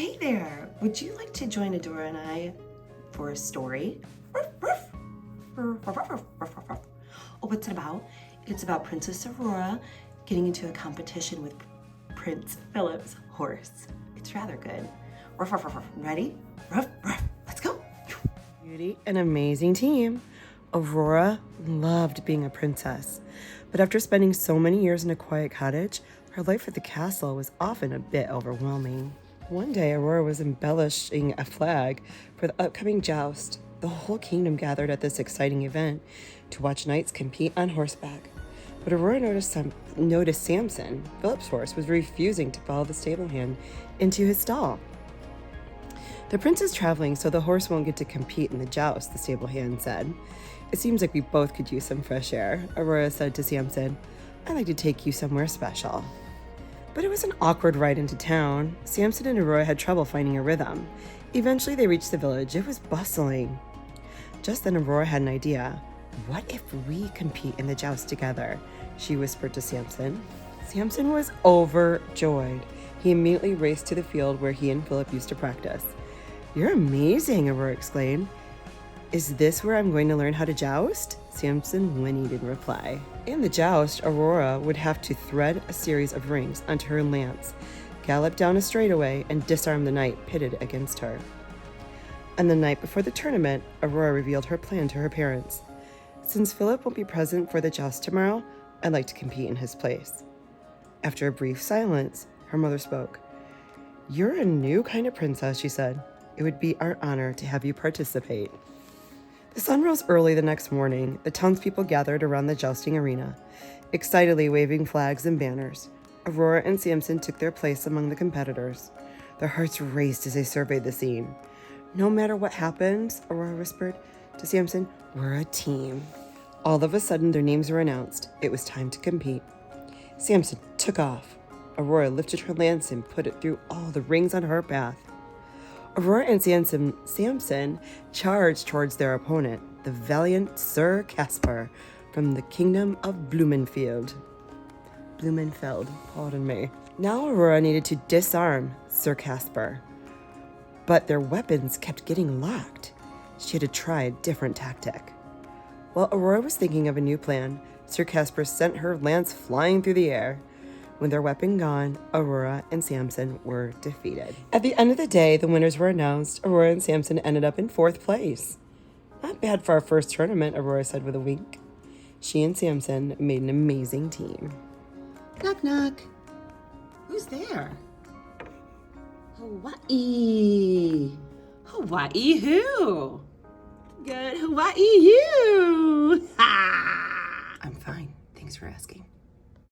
Hey there! Would you like to join Adora and I for a story? Oh, what's it about? It's about Princess Aurora getting into a competition with Prince Philip's horse. It's rather good. Ready? Let's go! Beauty, an amazing team. Aurora loved being a princess, but after spending so many years in a quiet cottage, her life at the castle was often a bit overwhelming. One day, Aurora was embellishing a flag for the upcoming joust. The whole kingdom gathered at this exciting event to watch knights compete on horseback. But Aurora noticed Samson, Philip's horse, was refusing to follow the stable hand into his stall. "The prince is traveling, so the horse won't get to compete in the joust," the stable hand said. "It seems like we both could use some fresh air," Aurora said to Samson. "I'd like to take you somewhere special." But it was an awkward ride into town. Samson and Aurora had trouble finding a rhythm. Eventually, they reached the village. It was bustling. Just then, Aurora had an idea. "What if we compete in the joust together?" she whispered to Samson. Samson was overjoyed. He immediately raced to the field where he and Philip used to practice. "You're amazing," Aurora exclaimed. "Is this where I'm going to learn how to joust?" Samson whinnied in reply. In the joust, Aurora would have to thread a series of rings onto her lance, gallop down a straightaway, and disarm the knight pitted against her. On the night before the tournament, Aurora revealed her plan to her parents. "Since Philip won't be present for the joust tomorrow, I'd like to compete in his place." After a brief silence, her mother spoke. "You're a new kind of princess," she said. "It would be our honor to have you participate." The sun rose early the next morning. The townspeople gathered around the jousting arena, excitedly waving flags and banners. Aurora and Samson took their place among the competitors. Their hearts raced as they surveyed the scene. "No matter what happens," Aurora whispered to Samson, "we're a team." All of a sudden, their names were announced. It was time to compete. Samson took off. Aurora lifted her lance and put it through all the rings on her path. Aurora and Samson charged towards their opponent, the valiant Sir Caspar from the kingdom of Blumenfeld, pardon me. Now Aurora needed to disarm Sir Caspar, but their weapons kept getting locked. She had to try a different tactic. While Aurora was thinking of a new plan, Sir Caspar sent her lance flying through the air. With their weapon gone, Aurora and Samson were defeated. At the end of the day, the winners were announced. Aurora and Samson ended up in 4th place. "Not bad for our first tournament," Aurora said with a wink. She and Samson made an amazing team. Knock, knock. Who's there? Hawaii. Hawaii who? Good Hawaii you.